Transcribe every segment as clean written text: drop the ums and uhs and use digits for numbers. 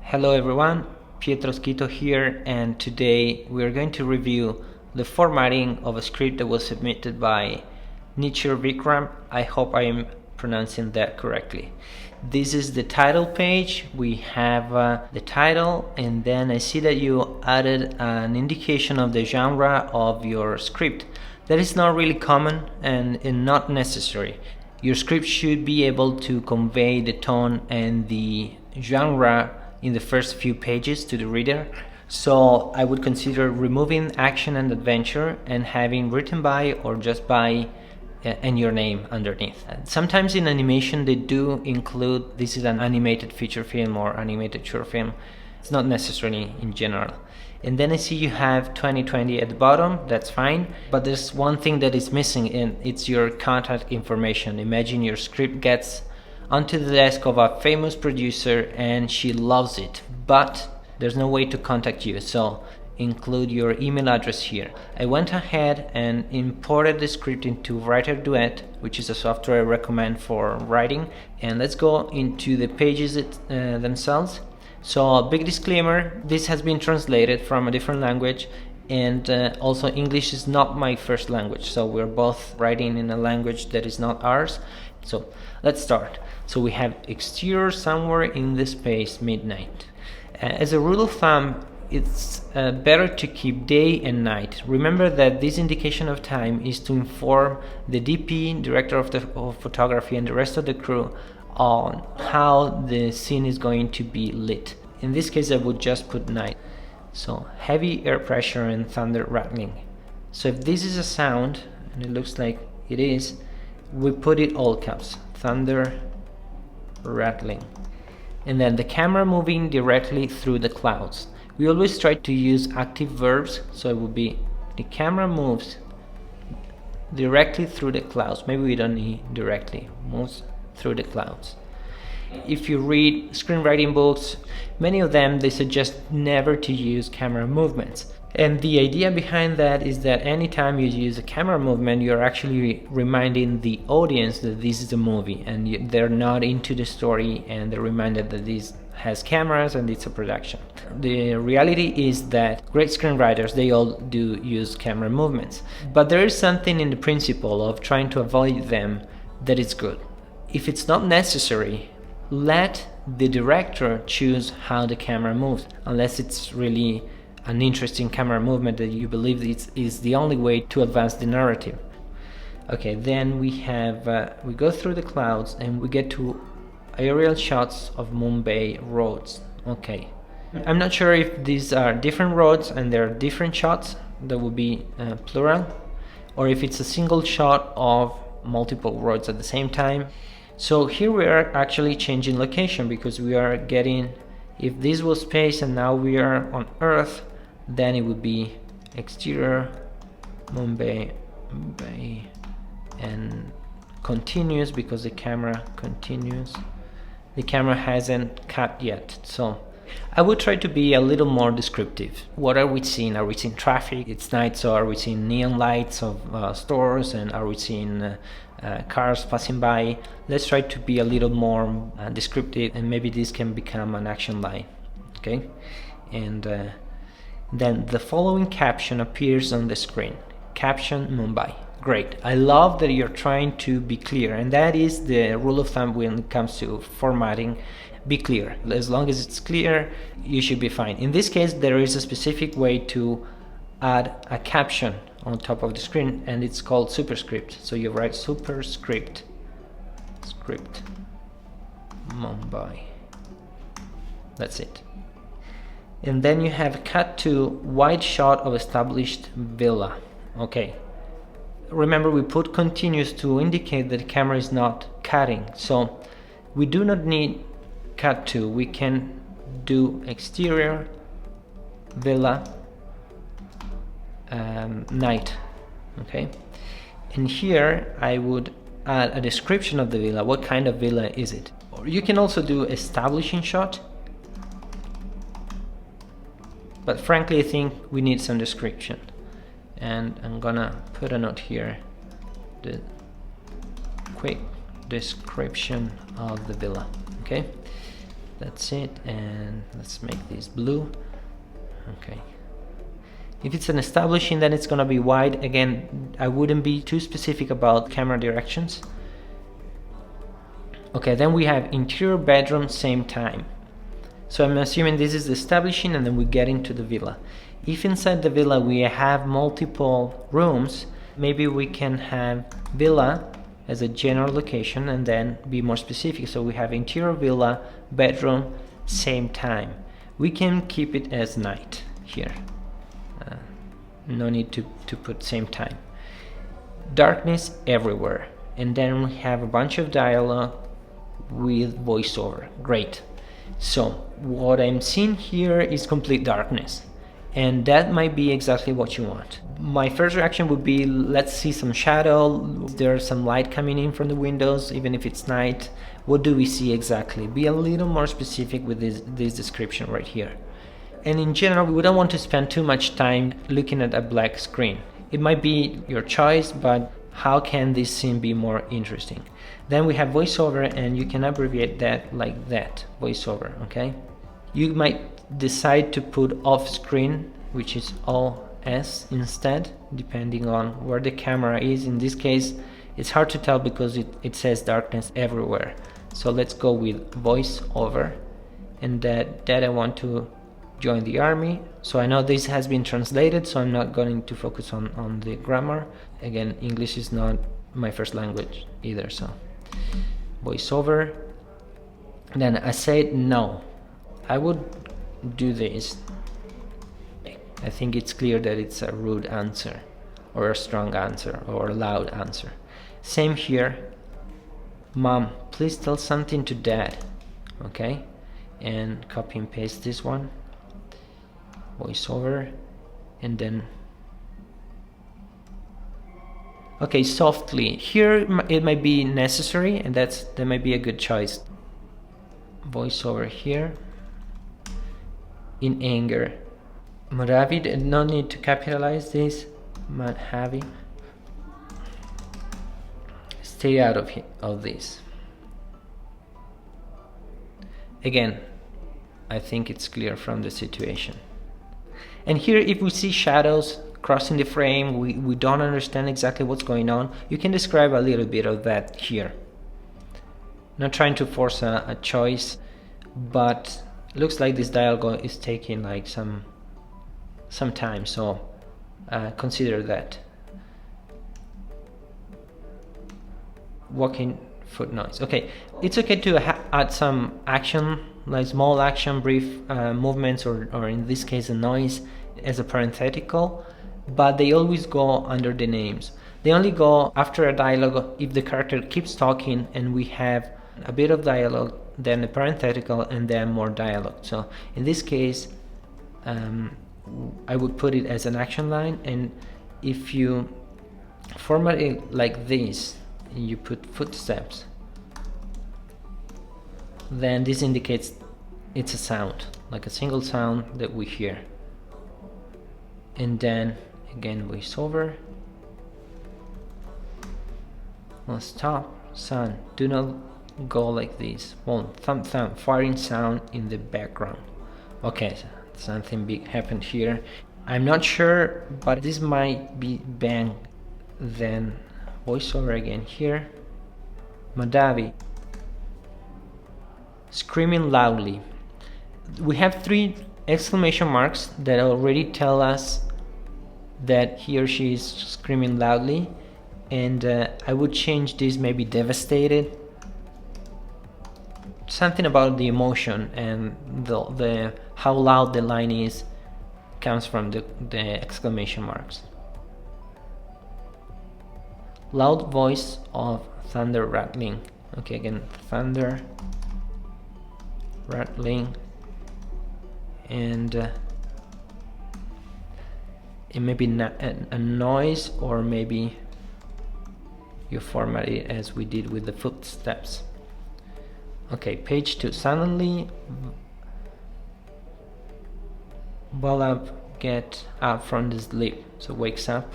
Hello everyone, Pietro Schito here, and today we are going to review the formatting of a script that was submitted by Nitture Vikram. I hope I am pronouncing that correctly. This is the title page. We have the title, and then I see that you added an indication of the genre of your script. That is not really common and not necessary. Your script should be able to convey the tone and the genre in the first few pages to the reader. So I would consider removing action and adventure and having written by or just by and your name underneath. Sometimes in animation they do include this is an animated feature film or animated short film. It's not necessarily in general. And then I see you have 2020 at the bottom. That's fine, but there's one thing that is missing, and it's your contact information. Imagine your script gets onto the desk of a famous producer and she loves it, but there's no way to contact you, so include your email address here. I went ahead and imported the script into Writer Duet, which is a software I recommend for writing, and let's go into the pages themselves. So a big disclaimer, this has been translated from a different language, and also English is not my first language, so we're both writing in a language that is not ours. So let's start. So we have exterior somewhere in the space midnight. As a rule of thumb, it's better to keep day and night. Remember that this indication of time is to inform the DP, director of photography, and the rest of the crew on how the scene is going to be lit. In this case I would just put night. So heavy air pressure and thunder rattling. So if this is a sound, and it looks like it is, we put it all caps, thunder rattling. And then the camera moving directly through the clouds. We always try to use active verbs, so it would be the camera moves directly through the clouds. Maybe we don't need directly, moves through the clouds. If you read screenwriting books, many of them they suggest never to use camera movements. And the idea behind that is that anytime you use a camera movement, you're actually reminding the audience that this is a movie and they're not into the story, and they're reminded that this has cameras and it's a production. The reality is that great screenwriters, they all do use camera movements. But there is something in the principle of trying to avoid them that is good. If it's not necessary, let the director choose how the camera moves, unless it's really an interesting camera movement that you believe is the only way to advance the narrative. Okay, then we have we go through the clouds and we get to aerial shots of Mumbai roads. Okay, I'm not sure if these are different roads and there are different shots, that would be plural, or if it's a single shot of multiple roads at the same time. So here we are actually changing location, because we are getting, if this was space and now we are on Earth, then it would be exterior Mumbai, and continues, because the camera continues. The camera hasn't cut yet, so I would try to be a little more descriptive. What are we seeing? Are we seeing traffic? It's night, so are we seeing neon lights of stores, and are we seeing cars passing by? Let's try to be a little more descriptive, and maybe this can become an action line. Okay, and then the following caption appears on the screen. Caption Mumbai. Great. I love that you're trying to be clear, and that is the rule of thumb when it comes to formatting. Be clear. As long as it's clear, you should be fine. In this case, there is a specific way to add a caption on top of the screen, and it's called Superscript. So you write Superscript, script Mumbai. That's it. And then you have cut to wide shot of established villa. Okay. Remember, we put continuous to indicate that the camera is not cutting. So we do not need cut to. We can do exterior villa night. Okay. And here I would add a description of the villa. What kind of villa is it? Or you can also do establishing shot. But frankly, I think we need some description. And I'm gonna put a note here. The quick description of the villa. Okay, that's it, and let's make this blue. Okay, if it's an establishing, then it's gonna be wide. Again, I wouldn't be too specific about camera directions. Okay, then we have interior bedroom, same time. So I'm assuming this is the establishing, and then we get into the villa. If inside the villa we have multiple rooms, maybe we can have villa as a general location and then be more specific. So we have interior villa, bedroom, same time. We can keep it as night here. No need to put same time. Darkness everywhere. And then we have a bunch of dialogue with voiceover. Great. So what I'm seeing here is complete darkness, and that might be exactly what you want. My first reaction would be, let's see some shadow. There's some light coming in from the windows, even if it's night. What do we see exactly? Be a little more specific with this description right here. And in general, we don't want to spend too much time looking at a black screen. It might be your choice, but how can this scene be more interesting? Then we have voiceover, and you can abbreviate that like that, voiceover, okay? You might decide to put off screen, which is OS instead, depending on where the camera is. In this case, it's hard to tell because it says darkness everywhere. So let's go with voiceover, and that I want to join the army. So I know this has been translated, so I'm not going to focus on the grammar. Again, English is not my first language either, so voiceover. Then I said no. I would do this. I think it's clear that it's a rude answer, or a strong answer, or a loud answer. Same here. Mom, please tell something to Dad. Okay, and copy and paste this one. Voiceover, and then okay, softly. Here it might be necessary, and that might be a good choice. Voiceover here. In anger. Maravi, no need to capitalize this. Maravi. Stay out of this. Again, I think it's clear from the situation. And here, if we see shadows crossing the frame, we don't understand exactly what's going on, you can describe a little bit of that here. Not trying to force a choice, but looks like this dialogue is taking like some time, so consider that. Walking foot noise. Okay, it's okay to add some action, like small action, brief movements, or in this case a noise as a parenthetical, but they always go under the names. They only go after a dialogue if the character keeps talking and we have a bit of dialogue, then a parenthetical, and then more dialogue. So in this case, I would put it as an action line, and if you format it like this, you put footsteps, then this indicates it's a sound, like a single sound that we hear. And then again, voiceover. Well, stop, son, do not go like this. Well, thump thump, firing sound in the background. Okay, something big happened here. I'm not sure, but this might be bang. Then voiceover again here. Madhavi, screaming loudly. We have 3 exclamation marks that already tell us that he or she is screaming loudly, and I would change this, maybe devastated. Something about the emotion and the how loud the line is comes from the exclamation marks. Loud voice of thunder rattling. Okay, again, thunder rattling, and it may be a noise, or maybe you format it as we did with the footsteps. Okay, page 2. Suddenly Balab get up from the sleep, so wakes up.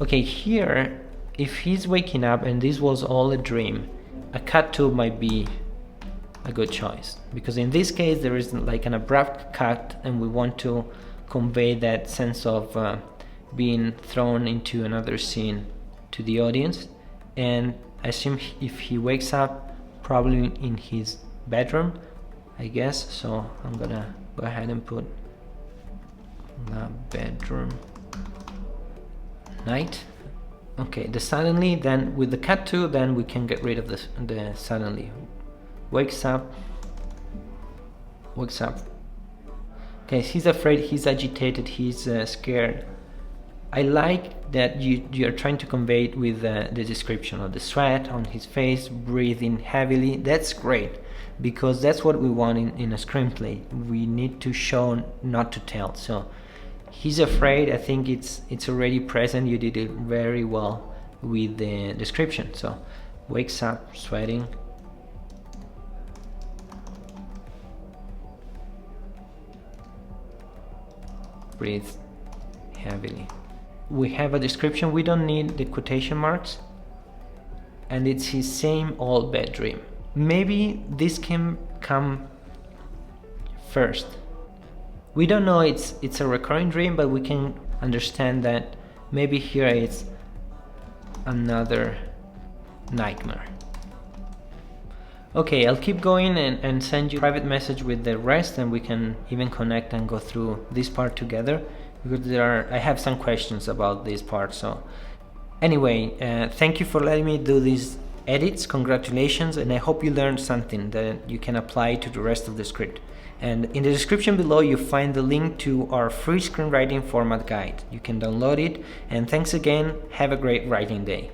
Okay, here, if he's waking up and this was all a dream, a cut to might be a good choice, because in this case there is like an abrupt cut and we want to convey that sense of being thrown into another scene to the audience. And I assume if he wakes up, probably in his bedroom, I guess, so I'm gonna go ahead and put the bedroom night. Okay, the suddenly, then with the cut to, then we can get rid of the suddenly. Wakes up. Okay, he's afraid, he's agitated, he's scared. I like that you're trying to convey it with the description of the sweat on his face, breathing heavily. That's great, because that's what we want in a screenplay. We need to show, not to tell. So he's afraid. I think it's already present. You did it very well with the description. So wakes up, sweating. Breathes heavily. We have a description. We don't need the quotation marks, and it's his same old bad dream. Maybe this can come first. We don't know it's a recurring dream, but we can understand that maybe here it's another nightmare. Okay, I'll keep going and send you a private message with the rest, and we can even connect and go through this part together, because I have some questions about this part. So anyway, thank you for letting me do these edits. Congratulations, and I hope you learned something that you can apply to the rest of the script. And in the description below you find the link to our free screenwriting format guide. You can download it, and thanks again. Have a great writing day.